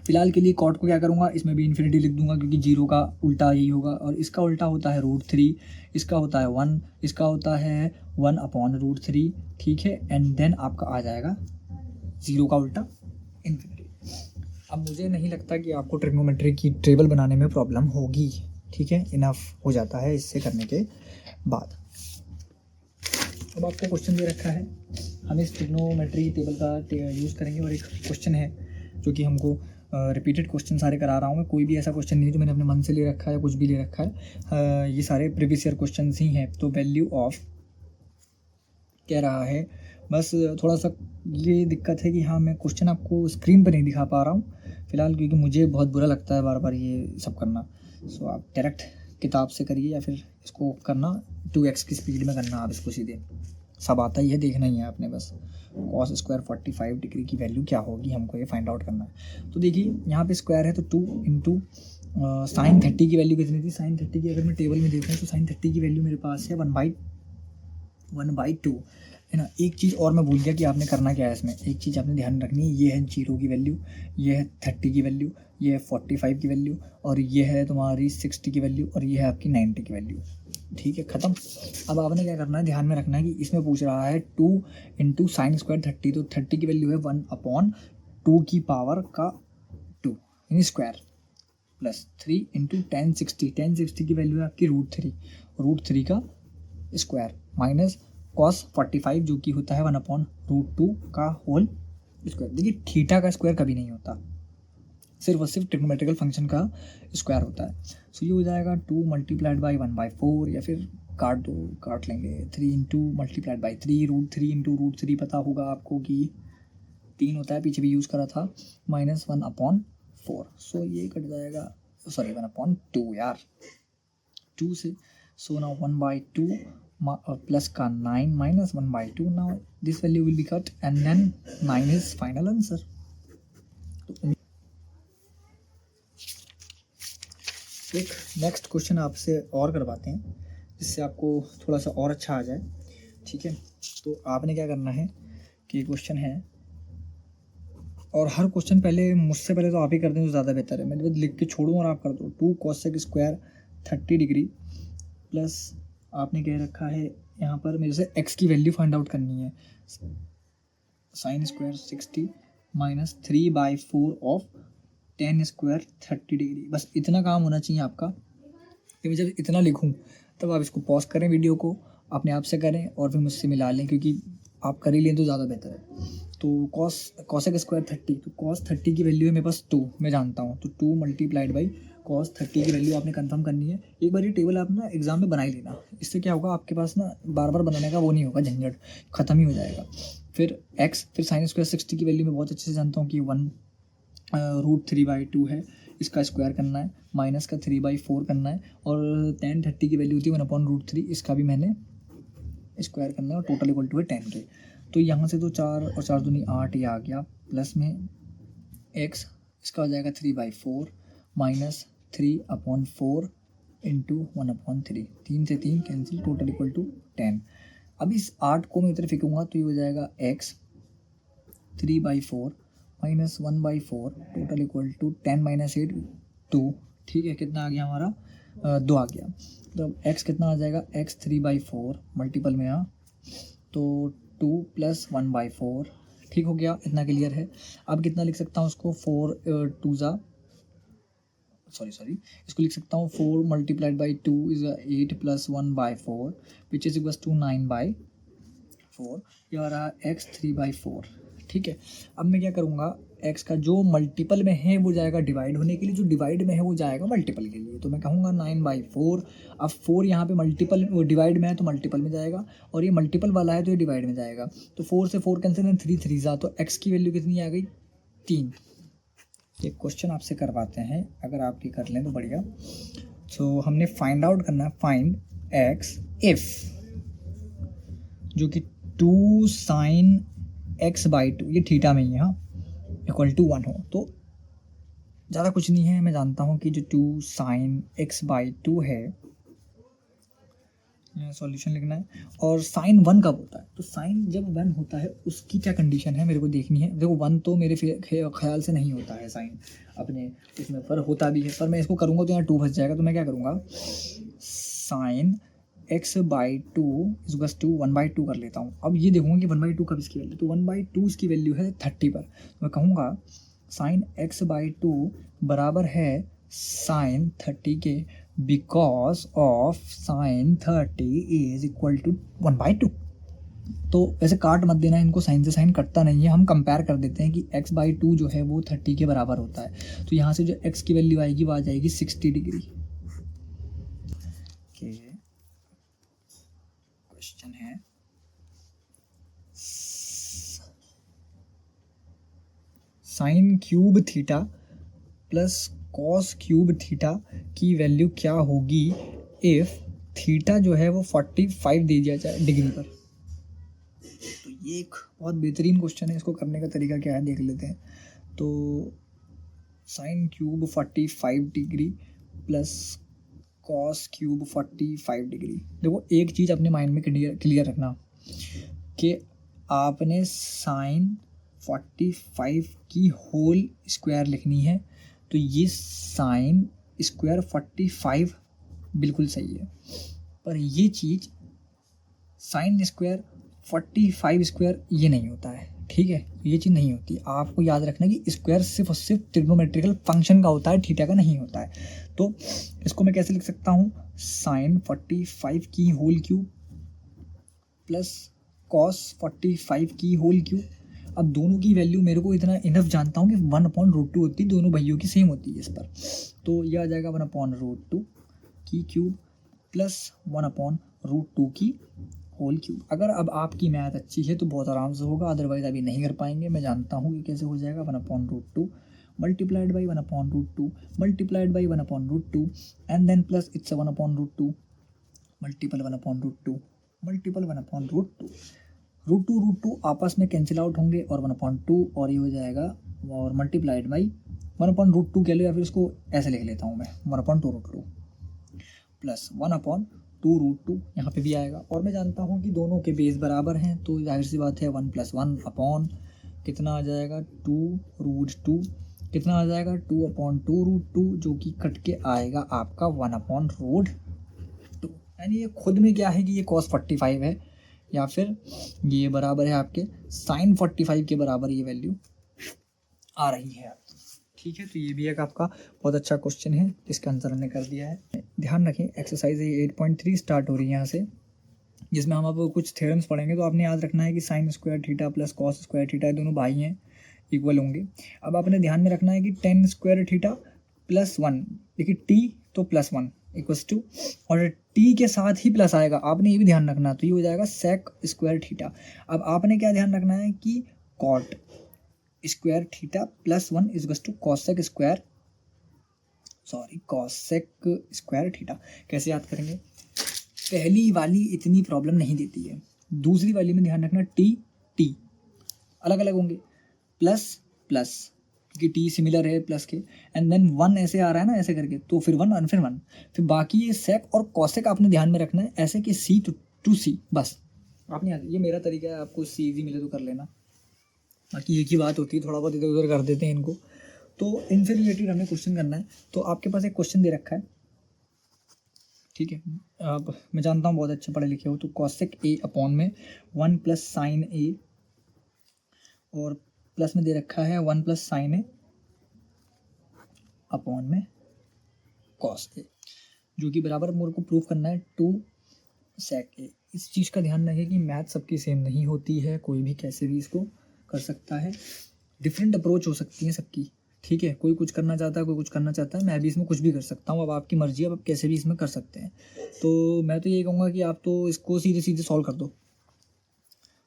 फिलहाल के लिए कॉट को क्या करूँगा, इसमें भी इन्फिनिटी लिख दूंगा, क्योंकि 0 का उल्टा यही होगा, और इसका उल्टा होता है √3, इसका होता है 1, इसका होता है 1/√3, ठीक है। एंड देन आपका आ जाएगा 0 का उल्टा इन्फिनिटी। अब मुझे नहीं लगता कि आपको ट्रिग्नोमेट्री की टेबल बनाने में प्रॉब्लम होगी, ठीक है, इनफ हो जाता है इससे करने के बाद। अब आपको क्वेश्चन दे रखा है, हम इस ट्रिग्नोमेट्री टेबल का यूज़ करेंगे, और एक क्वेश्चन है जो कि हमको रिपीटेड क्वेश्चन सारे करा रहा हूँ मैं, कोई भी ऐसा क्वेश्चन नहीं है जो मैंने अपने मन से ले रखा है या कुछ भी ले रखा है, ये सारे प्रीवियस ईयर क्वेश्चन ही हैं। तो वैल्यू ऑफ कह रहा है, बस थोड़ा सा ये दिक्कत है कि हाँ मैं क्वेश्चन आपको स्क्रीन पर नहीं दिखा पा रहा हूँ फिलहाल, क्योंकि मुझे बहुत बुरा लगता है बार बार ये सब करना। सो आप डायरेक्ट किताब से करिए, या फिर इसको करना 2x की स्पीड में करना आप इसको सीधे। सब आता ही है, देखना ही है आपने बस। कॉस स्क्वायर 45 डिग्री की वैल्यू क्या होगी, हमको ये फाइंड आउट करना है। तो देखिए यहाँ पे स्क्वायर है तो 2 इंटू साइन 30 की वैल्यू कितनी थी, साइन 30 की अगर मैं टेबल में देखूँ तो साइन 30 की वैल्यू मेरे पास है 1/2 है ना। एक चीज़ और मैं भूल गया कि आपने करना क्या है इसमें, एक चीज़ आपने ध्यान रखनी है, ये है 0 की वैल्यू, ये है 30 की वैल्यू, ये है 45 की वैल्यू, और ये है तुम्हारी 60 की वैल्यू, और ये है आपकी 90 की वैल्यू। ठीक है, ख़त्म। अब आपने क्या करना है, ध्यान में रखना है कि इसमें पूछ रहा है 2 इंटू साइन स्क्वायर 30, तो 30 की वैल्यू है 1/2 की पावर का 2 यानी स्क्वायर, प्लस 3 इंटू 1060 की वैल्यू है आपकी √3 का स्क्वायर, माइनस कॉस 45 जो कि होता है 1/√2 का होल स्क्वायर। देखिए थीटा का स्क्वायर कभी नहीं होता, सिर्फ और सिर्फ ट्रिग्नोमेट्रिकल फंक्शन का स्क्वायर होता है। सो ये हो जाएगा 2 मल्टीप्लाइड बाई 1/4, या फिर काट लेंगे 3 इंटू मल्टीप्लाइड बाई 3, √3 इंटू √3 पता होगा आपको कि 3 होता है, पीछे भी यूज़ करा था, माइनस 1/4। सो ये कट जाएगा, सॉरी 1/2 यार, 2 से। सो नाउ 1/2 प्लस का 9 minus 1/2, now this value will be cut and then 9 is final answer. एक नेक्स्ट क्वेश्चन आपसे और करवाते हैं जिससे आपको थोड़ा सा और अच्छा आ जाए। ठीक है, तो आपने क्या करना है कि क्वेश्चन है, और हर क्वेश्चन पहले मुझसे पहले तो आप ही कर दें तो ज़्यादा बेहतर है, मैं बस लिख के छोड़ूँ और आप कर दो। 2 cosec स्क्वायर 30 डिग्री प्लस आपने कह रखा है यहाँ पर मेरे से x की वैल्यू फाइंड आउट करनी है, sine square 60 minus 3/4 of 10 square 30 degree. बस इतना काम होना चाहिए आपका। कि मैं जब इतना लिखूं तब आप इसको पॉज करें, वीडियो को अपने आप से करें और फिर मुझसे मिला लें, क्योंकि आप कर ही लें तो ज़्यादा बेहतर है। तो कॉसेक स्क्वायर 30, तो कॉस 30 की वैल्यू है मेरे पास 2, मैं जानता हूँ, तो 2 मल्टीप्लाइड बाई कॉस 30 की वैल्यू आपने कंफर्म करनी है। एक बार ये टेबल आप ना एग्जाम में बना ही लेना, इससे क्या होगा आपके पास ना बार बार बनाने का वो नहीं होगा, झंझट ख़त्म ही हो जाएगा। फिर x, फिर साइन स्क्वायर 60 की वैल्यू मैं बहुत अच्छे से जानता हूँ कि 1√3/2 है, इसका स्क्वायर करना है, माइनस का 3/4 करना है, और tan 30 की वैल्यू होती है 1/√3, इसका भी मैंने स्क्वायर करना है, और टोटल इक्वल टू है 10 के। तो यहाँ से तो 4 और 4 दूनी 8 ये आ गया, प्लस में x, इसका हो जाएगा 3/4 माइनस 3/4 इंटू 1/3, 3 से 3 कैंसिल, टोटल इक्वल टू 10। अब इस 8 को मैं इधर फेंकूँगा तो ये हो जाएगा x 3/4 minus 1/4, total equal to 10 minus 8 2। ठीक है, कितना आ गया हमारा 2 आ गया। तो x कितना आ जाएगा, x 3/4 मल्टीपल में तो 2 प्लस 1/4। ठीक हो गया, इतना क्लियर है। अब कितना लिख सकता हूँ उसको, 4 2 ज़ा सॉरी इसको लिख सकता हूँ 4 multiplied by 2 is 8 plus 1/4 which is equals to 9/4। ये आ रहा x 3/4। ठीक है, अब मैं क्या करूँगा, x का जो मल्टीपल में है वो जाएगा डिवाइड होने के लिए, जो डिवाइड में है वो जाएगा मल्टीपल के लिए। तो मैं कहूँगा 9/4। अब 4 यहाँ पे मल्टीपल डिवाइड में है तो मल्टीपल में जाएगा, और ये मल्टीपल वाला है तो ये डिवाइड में जाएगा। तो 4 से 4 कैंसिल एंड 3 3 जा, तो x की वैल्यू कितनी आ गई, 3। एक क्वेश्चन आपसे करवाते हैं, अगर आपकी कर लें तो बढ़िया। सो हमने फाइंड आउट करना है, फाइंड x इफ जो कि 2 साइन x/2, ये थीटा में ही है हाँ, इक्वल टू 1 हो। तो ज़्यादा कुछ नहीं है, मैं जानता हूँ कि जो 2 साइन x/2 है, सॉल्यूशन लिखना है, और साइन 1 कब होता है, तो साइन जब 1 होता है उसकी क्या कंडीशन है मेरे को देखनी है। देखो 1 तो मेरे ख्याल से नहीं होता है साइन अपने इसमें, पर होता भी है, पर मैं इसको करूँगा तो यहाँ 2 फंस जाएगा। तो मैं क्या करूँगा, साइन x/2 इज टू 1/2 कर लेता हूँ। अब ये देखूँगा कि 1/2 कब इसकी वैल्यू, तो 1/2 इसकी वैल्यू है 30 पर। तो मैं कहूँगा साइन x/2 बराबर है साइन 30 के, because of sine 30 is equal to 1/2। तो वैसे काट मत देना इनको, साइन से साइन कटता नहीं है, हम कंपेयर कर देते हैं कि x/2 जो है वो 30 के बराबर होता है। तो यहाँ से जो x की वैल्यू आएगी वो आ जाएगी 60 डिग्री। क्वेश्चन है sine cube theta plus cos cube theta की वैल्यू क्या होगी इफ़ थीटा जो है वो 45 दे दिया जाए डिग्री पर। ये एक बहुत बेहतरीन क्वेश्चन है, इसको करने का तरीका क्या है देख लेते हैं। तो sine cube 45 degree plus cos cube 45 degree. देखो एक चीज़ अपने माइंड में क्लियर रखना कि आपने साइन 45 की होल स्क्वायर लिखनी है, तो ये साइन स्क्वायर 45 बिल्कुल सही है, पर ये चीज़ साइन स्क्वायर 45 स्क्वायर ये नहीं होता है, ठीक है, ये चीज़ नहीं होती। आपको याद रखना कि स्क्वायर सिर्फ और सिर्फ ट्रिग्नोमेट्रिकल फंक्शन का होता है, थीटा का नहीं होता है। तो इसको मैं कैसे लिख सकता हूँ, साइन 45 की होल क्यूब प्लस कॉस 45 की होल क्यूब। अब दोनों की वैल्यू मेरे को इतना इनफ जानता हूँ कि 1/√2 होती है, दोनों भाइयों की सेम होती है इस पर। तो यह आ जाएगा 1/√2 की क्यूब प्लस 1/√2 की होल क्यूब। अगर अब आपकी मैथ अच्छी है तो बहुत आराम से होगा, अदरवाइज अभी नहीं कर पाएंगे। मैं जानता हूँ कि कैसे हो जाएगा, 1/√2 multiplied by 1/√2 multiplied by 1/√2 and then plus it's 1/√2 multiple 1/√2 multiple 1/√2। √2 आपस में कैंसिल आउट होंगे और 1/2 और ये हो जाएगा और मल्टीप्लाइड बाई 1/√2 कह लो, या फिर उसको ऐसे लिख लेता हूँ मैं 1/2 प्लस 1/2 यहाँ पे भी आएगा। और मैं जानता हूँ कि दोनों के बेस बराबर हैं, तो जाहिर सी बात है 1 + 1 अपॉन कितना आ जाएगा 2√2, कितना आ जाएगा 2/2√2, जो कि कट के आएगा आपका 1/√2। यानी ये खुद में क्या है कि ये cos 45 है, या फिर ये बराबर है आपके sin 45 के बराबर ये वैल्यू आ रही है, ठीक है। तो ये भी एक आपका बहुत अच्छा क्वेश्चन है जिसका आंसर हमने कर दिया है। ध्यान रखें एक्सरसाइज 8.3 स्टार्ट हो रही है यहाँ से, जिसमें हम अब कुछ थ्योरम्स पढ़ेंगे। तो आपने याद रखना है कि sign square theta plus cos square theta दोनों भाई हैं, इक्वल होंगे। अब आपने ध्यान में रखना है कि टेन स्क्वायर थीटा प्लस 1, देखिए टी तो प्लस 1 इक्वल्स टू, और टी के साथ ही प्लस आएगा, आपने ये भी ध्यान रखना। तो ये हो जाएगा सेक स्क्वायर थीटा। अब आपने क्या ध्यान रखना है कि cot square theta plus 1 equals to cosec square theta. कैसे याद करेंगे, पहली वाली इतनी प्रॉब्लम नहीं देती है, दूसरी वाली में ध्यान रखना टी अलग अलग होंगे, प्लस प्लस क्योंकि टी सिमिलर है प्लस के, एंड देन 1 ऐसे आ रहा है ना ऐसे करके, तो फिर 1 और फिर 1, फिर बाकी ये सेक और कॉसेक आपने ध्यान में रखना है, ऐसे कि सी टू सी, बस आपने ये मेरा तरीका है, आपको सी इजी मिले तो कर लेना, बाकी एक ही बात होती है, थोड़ा बहुत इधर उधर कर देते हैं इनको। तो इनसे रिलेटेड हमें क्वेश्चन करना है। तो आपके पास एक क्वेश्चन दे रखा है, ठीक है, अब मैं जानता हूँ बहुत अच्छे पढ़े लिखे हो, तो कॉसेक ए अपॉन में 1 + साइन ए, और प्लस में दे रखा है 1 + साइन ए अपॉन में कॉस ए, जो कि बराबर मेरे को प्रूफ करना है 2 सेक ए। इस चीज़ का ध्यान रखें कि मैथ सबकी सेम नहीं होती है, कोई भी कैसे भी इसको कर सकता है, डिफरेंट अप्रोच हो सकती है सबकी, ठीक है। कोई कुछ करना चाहता है, कोई कुछ करना चाहता है, मैं भी इसमें कुछ भी कर सकता हूँ, अब आपकी मर्जी है, अब आप कैसे भी इसमें कर सकते हैं। तो मैं तो ये कहूँगा कि आप तो इसको सीधे सीधे सॉल्व कर दो।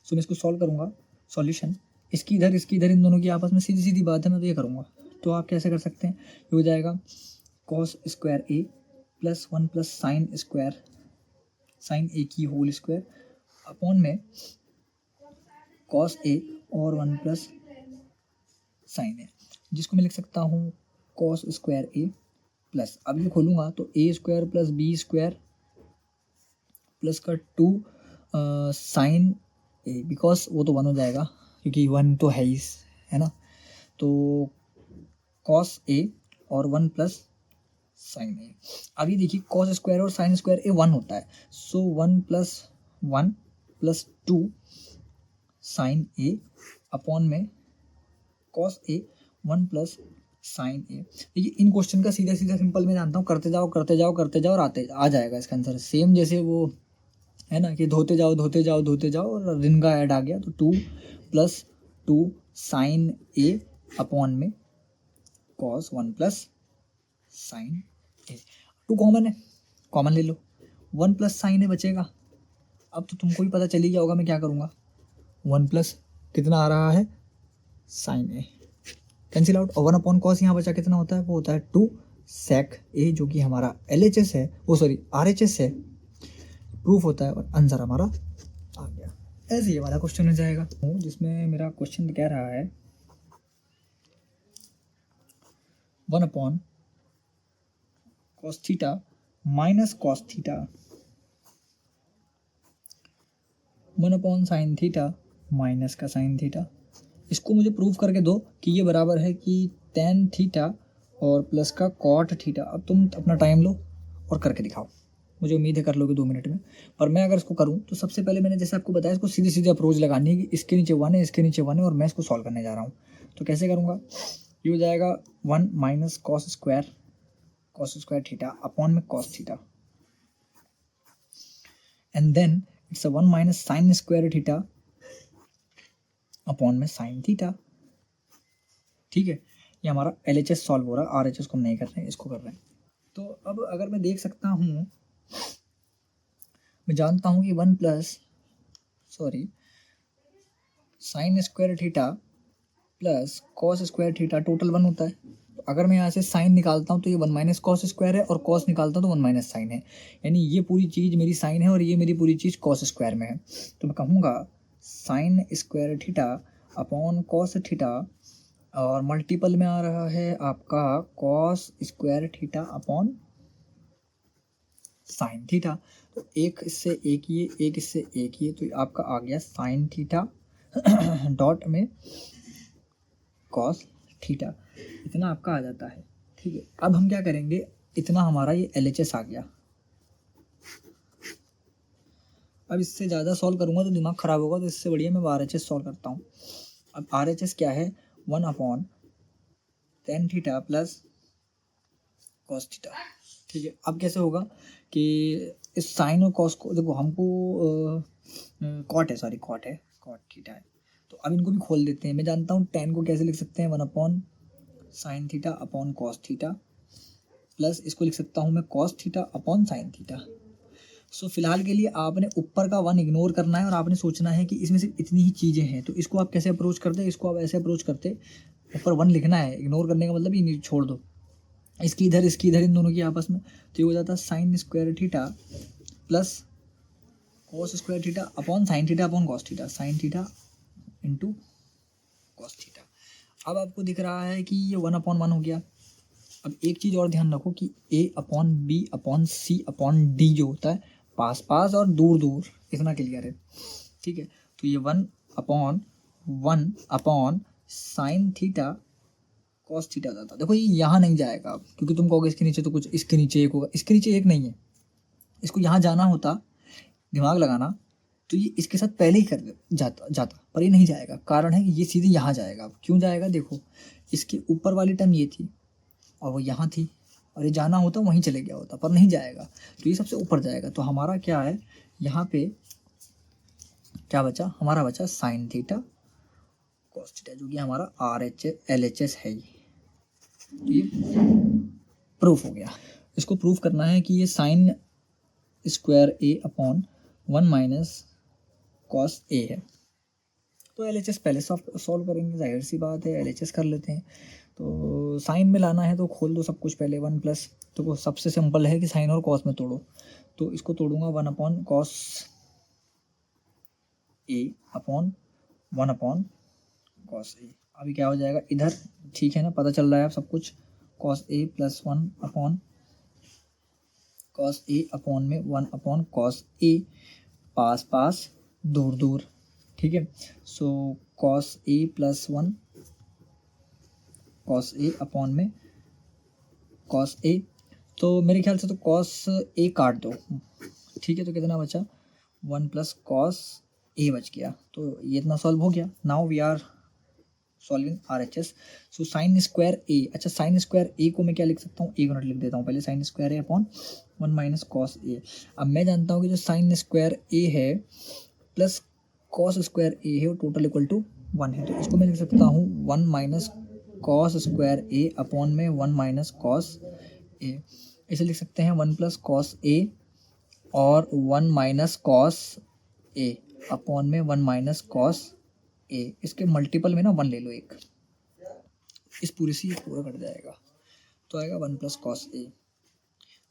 सो मैं इसको सॉल्व करूँगा, सॉल्यूशन इसकी इधर इन दोनों की आपस में सीधी सीधी बात है, मैं तो ये करूँगा। तो आप कैसे कर सकते हैं, ये हो जाएगा कॉस स्क्वायर ए प्लस 1 + साइन ए की होल स्क्वायर अपॉन में कॉस ए और 1 + साइन ए, जिसको मैं लिख सकता हूँ कॉस स्क्वायर ए प्लस, अब ये खोलूँगा तो a² + b² प्लस का 2 साइन ए, बिकॉज वो तो 1 हो जाएगा क्योंकि 1 तो है ही, है ना। तो कॉस ए और 1 + साइन ए। अब ये देखिए कॉस स्क्वायर और साइन स्क्वायर ए 1 होता है, सो 1 + 1 + 2 साइन ए अपॉन में कॉस ए 1 + साइन ए। देखिए इन क्वेश्चन का सीधा सीधा सिंपल मैं जानता हूँ, करते जाओ और आ जाएगा इसका आंसर, सेम जैसे वो है ना कि धोते जाओ और ऋण का ऐड आ गया, तो 2 + 2 साइन ए अपॉन में कॉस 1 + साइन ए। 2 कॉमन है, कॉमन ले लो, 1 + साइन ए बचेगा। अब तो तुमको भी पता चल ही गया होगा मैं क्या करूँगा, 1 + कितना आ रहा है साइन ए, कैंसिल आउट, और 1 / कॉस यहाँ बचा कितना होता है, वो होता है 2 सेक ए, जो कि हमारा LHS है, वो सॉरी RHS है, प्रूफ होता है, और आंसर हमारा आ गया। ऐसे ये वाला क्वेश्चन हो जाएगा, जिसमें मेरा क्वेश्चन कह रहा है 1 cos theta minus cos theta 1 sin theta minus का sin थीटा। इसको मुझे प्रूव करके दो कि ये बराबर है कि tan थीटा और प्लस का cot थीटा। अब तुम अपना टाइम लो और करके दिखाओ, मुझे उम्मीद है कर लोगे 2 मिनट में। पर मैं अगर इसको करूँ तो सबसे पहले मैंने जैसे आपको बताया, इसको सीधी सीधी अप्रोच लगानी है कि इसके नीचे 1 है, इसके नीचे 1 है, और मैं इसको सॉल्व करने जा रहा हूँ। तो कैसे करूँगा, ये हो जाएगा 1 minus cos square theta upon में cos theta, and then it's 1 minus sine square theta upon में साइन थीटा। ठीक है, ये हमारा LHS सॉल्व हो रहा है, RHS को हम नहीं कर रहे हैं, इसको कर रहे हैं। तो अब अगर मैं देख सकता हूँ, मैं जानता हूँ कि 1 plus sign square theta plus cos square theta total 1 होता है। तो अगर मैं यहाँ से साइन निकालता हूँ तो ये 1 माइनस कॉस स्क्वायर है, और कॉस निकालता हूँ तो 1 माइनस साइन है, यानी ये पूरी चीज़ मेरी साइन है और ये मेरी पूरी चीज़ कॉस स्क्वायर में है। तो मैं कहूँगा sign square theta upon cos theta, और मल्टीपल में आ रहा है आपका cos square theta upon sine theta. तो एक इससे एक ये, एक इससे एक ये, तो आपका आ गया साइन थीटा डॉट में कॉस थीटा, इतना आपका आ जाता है। ठीक है, अब हम क्या करेंगे, इतना हमारा ये LHS आ गया। अब इससे ज़्यादा सॉल्व करूँगा तो दिमाग ख़राब होगा, तो इससे बढ़िया मैं RHS सॉल्व करता हूँ। अब RHS क्या है, 1 upon tan theta plus cos theta. ठीक है, अब कैसे होगा कि इस साइन और कॉस को देखो, हमको कॉट थीटा है, तो अब इनको भी खोल देते हैं। मैं जानता हूँ tan को कैसे लिख सकते हैं, 1 upon sine theta upon cos theta, plus इसको लिख सकता हूँ मैं cos theta upon sine theta. So फिलहाल के लिए आपने ऊपर का 1 इग्नोर करना है और आपने सोचना है कि इसमें सिर्फ इतनी ही चीज़ें हैं। तो इसको आप कैसे अप्रोच करते, इसको आप ऐसे अप्रोच करते, ऊपर 1 लिखना है, इग्नोर करने का मतलब ये छोड़ दो, इसकी इधर इन दोनों की आपस में। तो ये हो जाता है sign square theta plus cos square theta upon sine theta upon cos theta, sine theta into cos theta. अब आपको दिख रहा है कि ये 1 अपॉन 1 हो गया। अब एक चीज़ और ध्यान रखो कि A upon B upon C upon D जो होता है, पास पास और दूर दूर, इतना क्लियर है। ठीक है, तो ये 1 upon sine theta cos theta जाता। देखो ये यहाँ नहीं जाएगा अब, क्योंकि तुम कहोगे इसके नीचे तो कुछ, इसके नीचे एक होगा, इसके नीचे एक नहीं है, इसको यहाँ जाना होता, दिमाग लगाना, तो ये इसके साथ पहले ही कर जाता, पर ये नहीं जाएगा। कारण है कि ये सीधे यहाँ जाएगा। अब क्यों जाएगा, देखो इसके ऊपर वाली टर्म ये थी और वो यहाँ थी, और ये जाना होता वहीं चले गया होता, पर नहीं जाएगा, तो ये सबसे ऊपर जाएगा। तो हमारा क्या है, यहाँ पे क्या बचा, हमारा बचा साइन थीटा कॉस थीटा, जो कि हमारा LHS है। ये प्रूफ हो गया। इसको प्रूफ करना है कि ये sign square A upon 1 minus cos A है। तो LHS पहले सॉल्व करेंगे, जाहिर सी बात है, LHS कर लेते हैं। तो साइन में लाना है तो खोल दो सब कुछ पहले, 1 प्लस, तो वो सबसे सिंपल है कि साइन और कॉस में तोड़ो। तो इसको तोड़ूंगा 1 upon cos A upon 1 upon cos A। अभी क्या हो जाएगा इधर, ठीक है ना, पता चल रहा है आप सब कुछ, cos A plus 1 upon cos A upon में 1 अपॉन कॉस A, पास पास दूर दूर। ठीक है, so cos A plus 1 cos A upon में कॉस A, तो मेरे ख्याल से तो कॉस A काट दो। ठीक है, तो कितना बचा, 1 प्लस कॉस A बच गया। तो ये इतना सॉल्व हो गया। Now we are solving RHS। So sine square A, अच्छा साइन स्क्वायर A को मैं क्या लिख सकता हूँ, 1 मिनट लिख देता हूँ पहले, sign square A upon 1 minus cos A। अब मैं जानता हूँ कि जो साइन स्क्वायर A है प्लस कॉस स्क्वायर A है, वो टोटल इक्वल टू 1 है। तो इसको मैं लिख सकता हूँ 1 minus cos square A upon में 1 माइनस कॉस A। इसे लिख सकते हैं 1 प्लस कॉस A और 1 माइनस कॉस A अपॉन में 1 माइनस कॉस A। इसके मल्टीपल में ना 1 ले लो, एक इस पूरे से ये पूरा कट जाएगा, तो आएगा 1 प्लस कॉस A।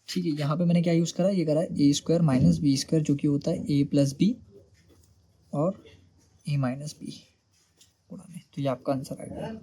ठीक है, यहाँ पे मैंने क्या यूज़ करा, ये करा A square minus B square, जो कि होता है A प्लस B और ए माइनस बी गुणा में, तो ये आपका आंसर आ गया।